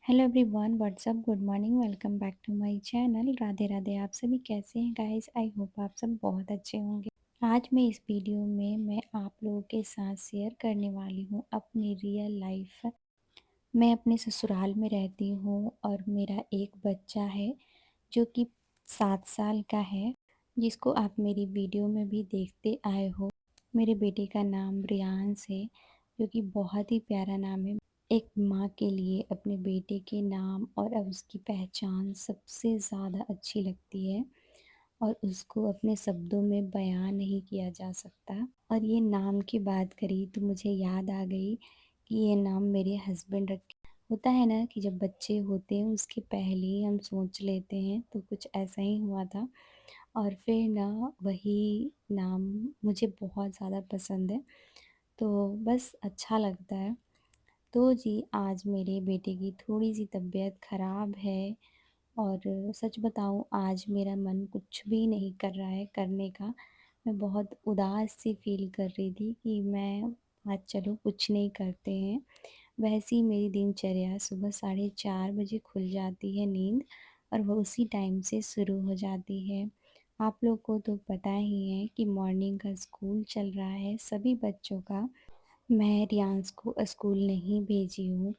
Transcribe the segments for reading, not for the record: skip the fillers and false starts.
Hello everyone, what's up, good morning, welcome back to my channel. Radhe Radhe. आप सभी कैसे हैं गाइस? आई होप आप सब बहुत अच्छे होंगे। आज मैं इस वीडियो में आप लोगों के साथ शेयर करने वाली हूँ अपनी रियल लाइफ। मैं अपने ससुराल में रहती हूँ और मेरा एक बच्चा है जो कि 7 साल का है, जिसको आप मेरी वीडियो में भी देखते आए हो। मेरे बेटे का नाम रियांश है, जो कि बहुत ही प्यारा नाम है। एक माँ के लिए अपने बेटे के नाम और अब उसकी पहचान सबसे ज़्यादा अच्छी लगती है और उसको अपने शब्दों में बयां नहीं किया जा सकता। और ये नाम की बात करी तो मुझे याद आ गई कि ये नाम मेरे हस्बैंड रखे। होता है ना कि जब बच्चे होते हैं उसके पहले ही हम सोच लेते हैं, तो कुछ ऐसा ही हुआ था। और फिर ना वही नाम मुझे बहुत ज़्यादा पसंद है, तो बस अच्छा लगता है। तो जी, आज मेरे बेटे की थोड़ी-सी तबीयत ख़राब है और सच बताऊँ आज मेरा मन कुछ भी नहीं कर रहा है करने का। मैं बहुत उदास सी फ़ील कर रही थी कि मैं आज चलो कुछ नहीं करते हैं। वैसे ही मेरी दिनचर्या सुबह साढ़े 4 बजे खुल जाती है नींद, और वो उसी टाइम से शुरू हो जाती है। आप लोग को तो पता ही है कि मॉर्निंग का स्कूल चल रहा है सभी बच्चों का। मैं रियांश को स्कूल नहीं भेजी हूँ।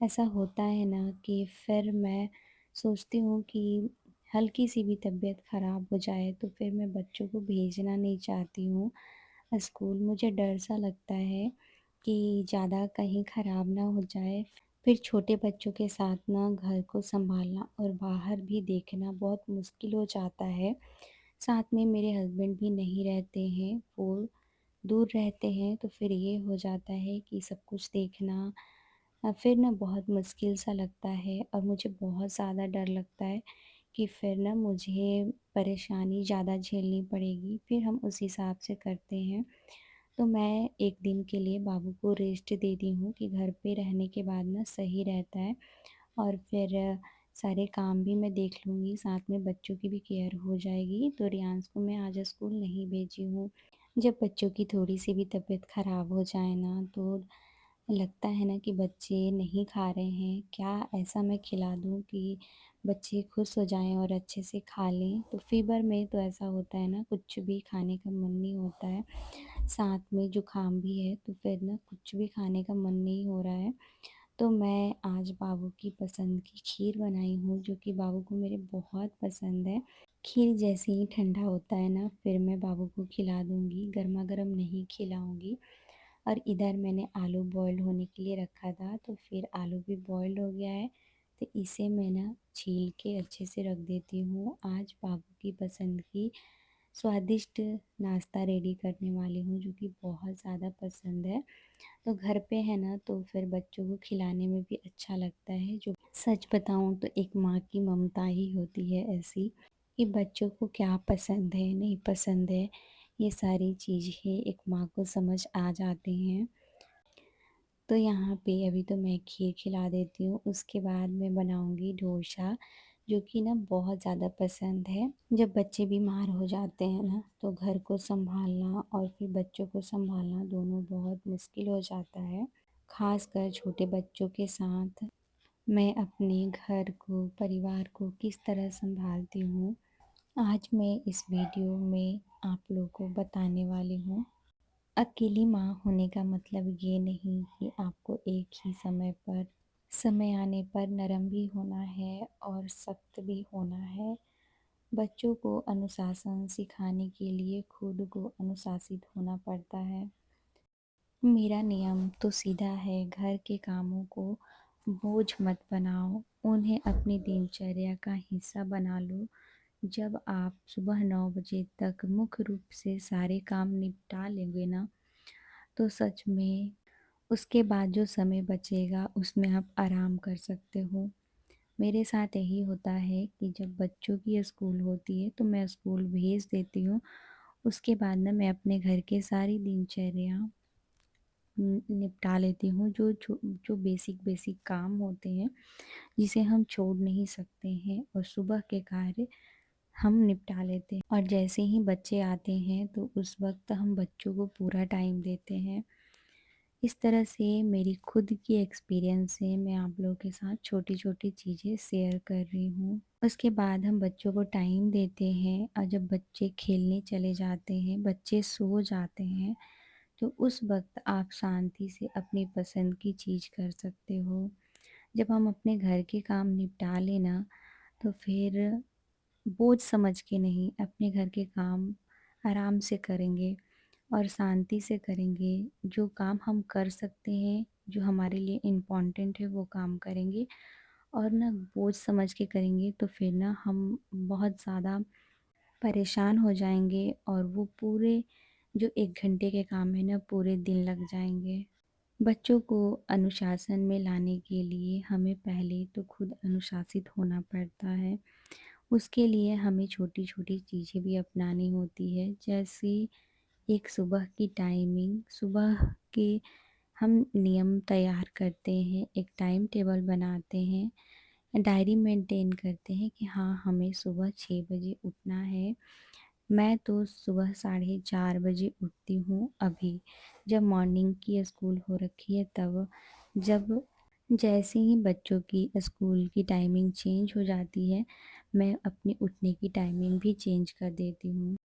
ऐसा होता है ना कि फिर मैं सोचती हूँ कि हल्की-सी भी तबीयत ख़राब हो जाए तो फिर मैं बच्चों को भेजना नहीं चाहती हूँ स्कूल। मुझे डर सा लगता है कि ज़्यादा कहीं ख़राब ना हो जाए। फिर छोटे बच्चों के साथ ना घर को सँभालना और बाहर भी देखना बहुत मुश्किल हो जाता है। साथ में मेरे हस्बैंड भी नहीं रहते हैं, वो दूर रहते हैं, तो फिर ये हो जाता है कि सब कुछ देखना फिर ना बहुत मुश्किल सा लगता है और मुझे बहुत ज़्यादा डर लगता है कि फिर ना मुझे परेशानी ज़्यादा झेलनी पड़ेगी। फिर हम उस हिसाब से करते हैं। तो मैं एक दिन के लिए बाबू को रेस्ट देती हूँ कि घर पे रहने के बाद ना सही रहता है, और फिर सारे काम भी मैं देख लूँगी, साथ में बच्चों की भी केयर हो जाएगी। तो रियांश को मैं आज स्कूल नहीं भेजी हूँ। जब बच्चों की थोड़ी-सी भी तबीयत ख़राब हो जाए ना, तो लगता है ना कि बच्चे नहीं खा रहे हैं, क्या ऐसा मैं खिला दूँ कि बच्चे खुश हो जाएँ और अच्छे से खा लें। तो फ़ीवर में तो ऐसा होता है ना, कुछ भी खाने का मन नहीं होता है। साथ में ज़ुकाम भी है, तो फिर ना कुछ भी खाने का मन नहीं हो रहा है। तो मैं आज बाबू की पसंद की खीर बनाई हूँ, जो कि बाबू को मेरे बहुत पसंद है। खीर जैसे ही ठंडा होता है ना, फिर मैं बाबू को खिला दूँगी, गरमा-गरम नहीं खिलाऊँगी। और इधर मैंने आलू बॉयल होने के लिए रखा था, तो फिर आलू भी बॉयल हो गया है। तो इसे मैं ना छील के अच्छे से रख देती हूँ। आज बाबू की पसंद की स्वादिष्ट नाश्ता रेडी करने वाली हूँ, जो कि बहुत ज़्यादा पसंद है। तो घर पे है ना, तो फिर बच्चों को खिलाने में भी अच्छा लगता है। जो सच बताऊँ तो एक माँ की ममता ही होती है ऐसी, कि बच्चों को क्या पसंद है, नहीं पसंद है, ये सारी चीज़ें एक माँ को समझ आ जाती हैं। तो यहाँ पे अभी तो मैं खीर खिला देती हूँ, उसके बाद मैं बनाऊँगी डोसा, जो कि ना बहुत ज़्यादा पसंद है। जब बच्चे बीमार हो जाते हैं ना, तो घर को सँभालना और फिर बच्चों को सँभालना दोनों बहुत मुश्किल हो जाता है। ख़ासकर छोटे बच्चों के साथ मैं अपने घर को, परिवार को किस तरह सँभालती हूँ, आज मैं इस वीडियो में आप लोगों को बताने वाली हूँ। अकेली माँ होने का मतलब ये नहीं कि आपको एक ही समय आने पर नरम भी होना है और सख्त भी होना है। बच्चों को अनुशासन सिखाने के लिए खुद को अनुशासित होना पड़ता है। मेरा नियम तो सीधा है, घर के कामों को बोझ मत बनाओ, उन्हें अपनी दिनचर्या का हिस्सा बना लो। जब आप सुबह 9 बजे तक मुख्य रूप से सारे काम निपटा लेंगे ना, तो सच में उसके बाद जो समय बचेगा उसमें आप आराम कर सकते हो। मेरे साथ यही होता है कि जब बच्चों की स्कूल होती है तो मैं स्कूल भेज देती हूँ। उसके बाद ना मैं अपने घर के सारी दिनचर्या निपटा लेती हूँ, जो बेसिक काम होते हैं, जिसे हम छोड़ नहीं सकते हैं, और सुबह के कार्य हम निपटा लेते हैं। और जैसे ही बच्चे आते हैं तो उस वक़्त हम बच्चों को पूरा टाइम देते हैं। इस तरह से मेरी खुद की एक्सपीरियंस से मैं आप लोगों के साथ छोटी-छोटी चीज़ें शेयर कर रही हूँ। उसके बाद हम बच्चों को टाइम देते हैं और जब बच्चे खेलने चले जाते हैं, बच्चे सो जाते हैं, तो उस वक़्त आप शांति से अपनी पसंद की चीज़ कर सकते हो। जब हम अपने घर के काम निपटा लें ना, तो फिर बोझ समझ के नहीं, अपने घर के काम आराम से करेंगे और शांति से करेंगे। जो काम हम कर सकते हैं, जो हमारे लिए इम्पोर्टेंट है, वो काम करेंगे और ना बोझ समझ के करेंगे तो फिर ना हम बहुत ज़्यादा परेशान हो जाएँगे और वो पूरे जो 1 घंटे के काम है ना, पूरे दिन लग जाएँगे। बच्चों को अनुशासन में लाने के लिए हमें पहले तो खुद अनुशासित होना पड़ता है। उसके लिए हमें छोटी-छोटी चीज़ें भी अपनानी होती है, जैसे एक सुबह की टाइमिंग, सुबह के हम नियम तैयार करते हैं, एक टाइम टेबल बनाते हैं, डायरी मेंटेन करते हैं कि हाँ, हमें सुबह 6 बजे उठना है। मैं तो सुबह साढ़े 4 बजे उठती हूँ अभी, जब मॉर्निंग की स्कूल हो रखी है तब। जब जैसे ही बच्चों की स्कूल की टाइमिंग चेंज हो जाती है, मैं अपनी उठने की टाइमिंग भी चेंज कर देती हूँ।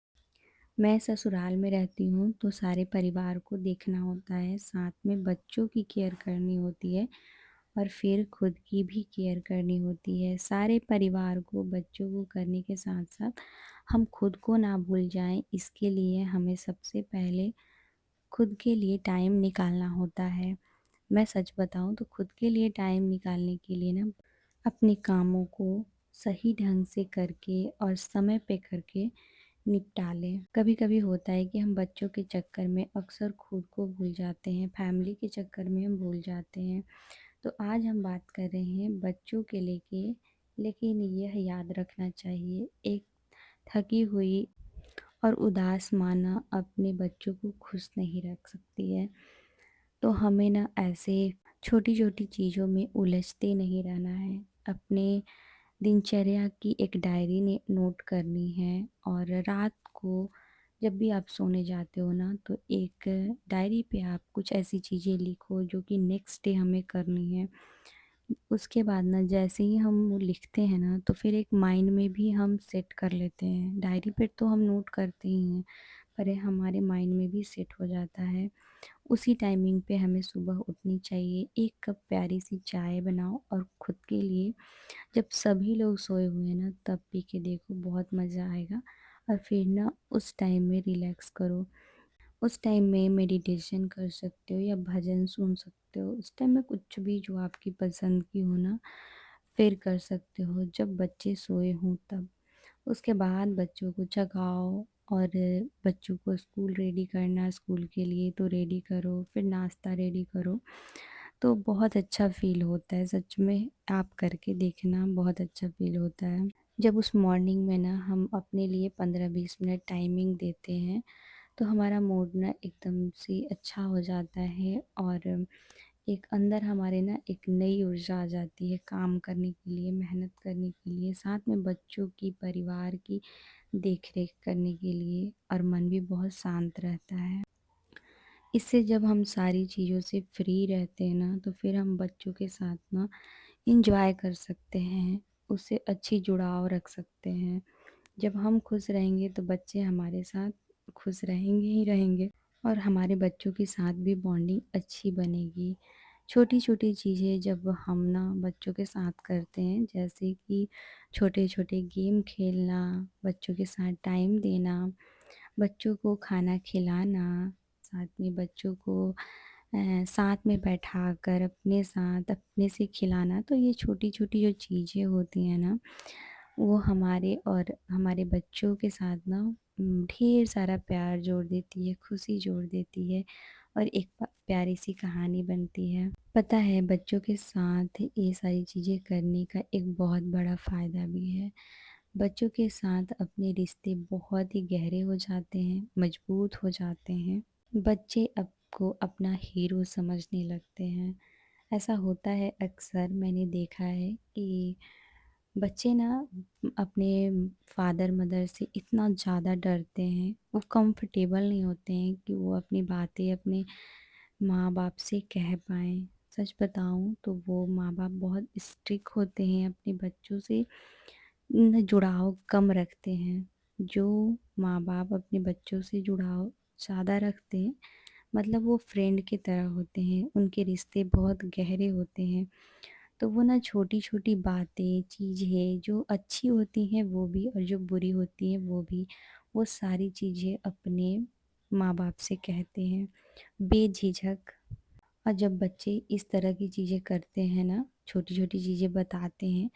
मैं ससुराल में रहती हूँ तो सारे परिवार को देखना होता है, साथ में बच्चों की केयर करनी होती है और फिर खुद की भी केयर करनी होती है। सारे परिवार को, बच्चों को करने के साथ-साथ हम खुद को ना भूल जाएँ, इसके लिए हमें सबसे पहले खुद के लिए टाइम निकालना होता है। मैं सच बताऊँ तो खुद के लिए टाइम निकालने के लिए ना अपने कामों को सही ढंग से करके और समय पे करके निपटा लें। कभी-कभी होता है कि हम बच्चों के चक्कर में अक्सर खुद को भूल जाते हैं, फैमिली के चक्कर में हम भूल जाते हैं। तो आज हम बात कर रहे हैं बच्चों के लेके, लेकिन यह याद रखना चाहिए, एक थकी हुई और उदास माँ ना अपने बच्चों को खुश नहीं रख सकती है। तो हमें ना ऐसे छोटी-छोटी चीज़ों में उलझते नहीं रहना है। अपने दिनचर्या की एक डायरी ने नोट करनी है और रात को जब भी आप सोने जाते हो ना, तो एक डायरी पे आप कुछ ऐसी चीज़ें लिखो जो कि नेक्स्ट डे हमें करनी है। उसके बाद ना जैसे ही हम वो लिखते हैं ना, तो फिर एक माइंड में भी हम सेट कर लेते हैं। डायरी पे तो हम नोट करते ही हैं, पर ये हमारे माइंड में भी सेट हो जाता है। उसी टाइमिंग पे हमें सुबह उठनी चाहिए, 1 कप प्यारी सी चाय बनाओ और खुद के लिए जब सभी लोग सोए हुए हैं ना, तब पी के देखो, बहुत मज़ा आएगा और फिर ना उस टाइम में रिलैक्स करो। उस टाइम में मेडिटेशन कर सकते हो या भजन सुन सकते हो। उस टाइम में कुछ भी जो आपकी पसंद की हो ना, फिर कर सकते हो जब बच्चे सोए हों तब। उसके बाद बच्चों को जगाओ और बच्चों को स्कूल रेडी करना, स्कूल के लिए तो रेडी करो, फिर नाश्ता रेडी करो। तो बहुत अच्छा फ़ील होता है, सच में आप करके देखना, बहुत अच्छा फ़ील होता है। जब उस मॉर्निंग में ना हम अपने लिए 15-20 मिनट टाइमिंग देते हैं, तो हमारा मूड ना एकदम से अच्छा हो जाता है और एक अंदर हमारे ना एक नई ऊर्जा आ जाती है काम करने के लिए, मेहनत करने के लिए, साथ में बच्चों की, परिवार की देख-रेख करने के लिए और मन भी बहुत शांत रहता है। इससे जब हम सारी चीज़ों से फ्री रहते हैं ना, तो फिर हम बच्चों के साथ ना एन्जॉय कर सकते हैं, उससे अच्छी जुड़ाव रख सकते हैं। जब हम खुश रहेंगे तो बच्चे हमारे साथ खुश रहेंगे ही रहेंगे और हमारे बच्चों के साथ भी बॉन्डिंग अच्छी बनेगी। छोटी-छोटी चीज़ें जब हम ना बच्चों के साथ करते हैं, जैसे कि छोटे-छोटे गेम खेलना, बच्चों के साथ टाइम देना, बच्चों को खाना खिलाना, साथ में बच्चों को साथ में बैठाकर अपने साथ अपने से खिलाना, तो ये छोटी-छोटी जो चीज़ें होती हैं ना, वो हमारे और हमारे बच्चों के साथ ना ढेर सारा प्यार जोड़ देती है, खुशी जोड़ देती है और एक प्यारी सी कहानी बनती है। पता है बच्चों के साथ ये सारी चीज़ें करने का एक बहुत बड़ा फ़ायदा भी है। बच्चों के साथ अपने रिश्ते बहुत ही गहरे हो जाते हैं, मजबूत हो जाते हैं। बच्चे आपको अपना हीरो समझने लगते हैं। ऐसा होता है अक्सर मैंने देखा है कि बच्चे ना अपने फादर मदर से इतना ज़्यादा डरते हैं, वो कंफर्टेबल नहीं होते हैं कि वो अपनी बातें अपने माँ बाप से कह पाएँ। सच बताऊँ तो वो माँ बाप बहुत स्ट्रिक्ट होते हैं, अपने बच्चों से न जुड़ाव कम रखते हैं। जो माँ बाप अपने बच्चों से जुड़ाव ज़्यादा रखते हैं, मतलब वो फ्रेंड की तरह होते हैं, उनके रिश्ते बहुत गहरे होते हैं। तो वो ना छोटी-छोटी बातें, चीज़ें जो अच्छी होती हैं वो भी और जो बुरी होती हैं वो भी, वो सारी चीज़ें अपने माँ-बाप से कहते हैं, बेझिझक। और जब बच्चे इस तरह की चीज़ें करते हैं ना, छोटी-छोटी चीज़ें बताते हैं,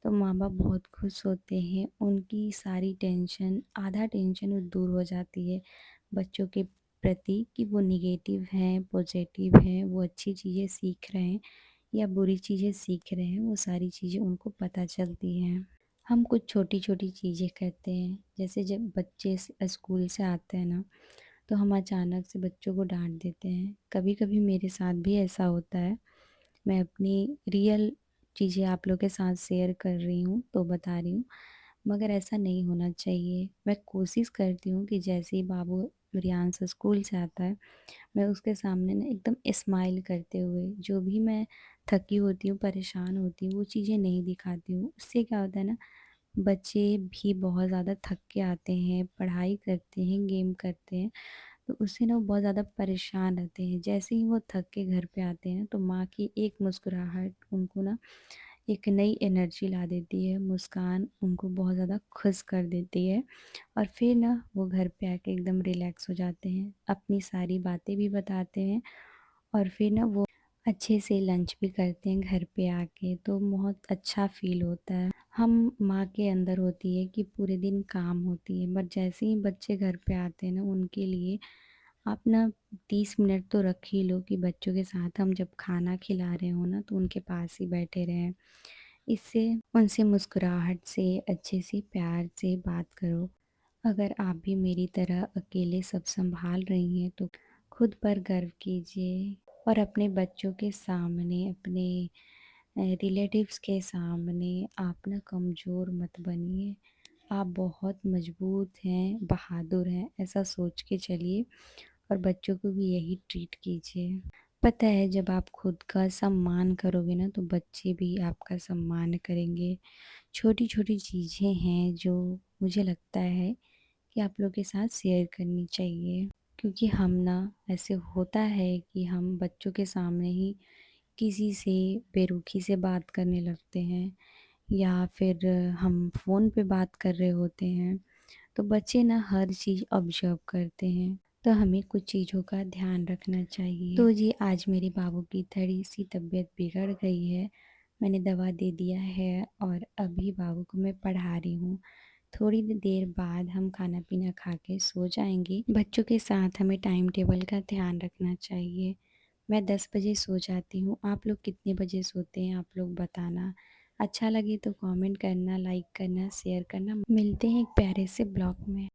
तो माँ-बाप बहुत खुश होते हैं। उनकी सारी टेंशन, आधा टेंशन वो दूर हो जाती है बच्चों के प्रति कि वो नेगेटिव हैं, पॉज़िटिव हैं, वो अच्छी चीज़ें सीख रहे हैं या बुरी चीज़ें सीख रहे हैं, वो सारी चीज़ें उनको पता चलती हैं। हम कुछ छोटी-छोटी चीज़ें करते हैं, जैसे जब बच्चे स्कूल से आते हैं ना, तो हम अचानक से बच्चों को डाँट देते हैं। कभी-कभी मेरे साथ भी ऐसा होता है। मैं अपनी रियल चीज़ें आप लोग के साथ शेयर कर रही हूँ, तो बता रही हूँ, मगर ऐसा नहीं होना चाहिए। मैं कोशिश करती हूँ कि जैसे ही बाबू रियांश स्कूल से आता है, मैं उसके सामने ना एकदम स्माइल करते हुए, जो भी मैं थकी होती हूँ, परेशान होती हूँ, वो चीज़ें नहीं दिखाती हूँ। उससे क्या होता है ना, बच्चे भी बहुत ज़्यादा थक के आते हैं, पढ़ाई करते हैं, गेम करते हैं, तो उससे ना वो बहुत ज़्यादा परेशान रहते हैं। जैसे ही वो थक के घर पे आते हैं, तो माँ की एक मुस्कुराहट उनको ना एक नई एनर्जी ला देती है, मुस्कान उनको बहुत ज़्यादा खुश कर देती है और फिर ना वो घर पे आके एकदम रिलैक्स हो जाते हैं, अपनी सारी बातें भी बताते हैं और फिर ना वो अच्छे से लंच भी करते हैं घर पे आके, तो बहुत अच्छा फ़ील होता है। हम माँ के अंदर होती है कि पूरे दिन काम होती है, बट जैसे ही बच्चे घर पे आते हैं ना, उनके लिए आप ना 30 मिनट तो रख ही लो कि बच्चों के साथ हम जब खाना खिला रहे हो ना, तो उनके पास ही बैठे रहें। इससे उनसे मुस्कुराहट से, अच्छे से, प्यार से बात करो। अगर आप भी मेरी तरह अकेले सब सँभाल रही हैं, तो खुद पर गर्व कीजिए और अपने बच्चों के सामने, अपने रिलेटिव्स के सामने आप ना कमज़ोर मत बनिए। आप बहुत मज़बूत हैं, बहादुर हैं, ऐसा सोच के चलिए और बच्चों को भी यही ट्रीट कीजिए। पता है जब आप खुद का सम्मान करोगे ना, तो बच्चे भी आपका सम्मान करेंगे। छोटी-छोटी चीज़ें हैं जो मुझे लगता है कि आप लोग के साथ शेयर करनी चाहिए। क्योंकि हम ना ऐसे होता है कि हम बच्चों के सामने ही किसी से बेरुखी से बात करने लगते हैं या फिर हम फ़ोन पे बात कर रहे होते हैं, तो बच्चे ना हर चीज़ ऑब्ज़र्व करते हैं, तो हमें कुछ चीज़ों का ध्यान रखना चाहिए। तो जी आज मेरे बाबू की थोड़ी-सी तबीयत बिगड़ गई है, मैंने दवा दे दिया है और अभी बाबू को मैं पढ़ा रही हूँ। थोड़ी देर बाद हम खाना-पीना खा के सो जाएँगे। बच्चों के साथ हमें टाइम टेबल का ध्यान रखना चाहिए। मैं 10 बजे सो जाती हूँ, आप लोग कितने बजे सोते हैं आप लोग बताना। अच्छा लगे तो कमेंट करना, लाइक करना, शेयर करना। मिलते हैं एक प्यारे से ब्लॉग में।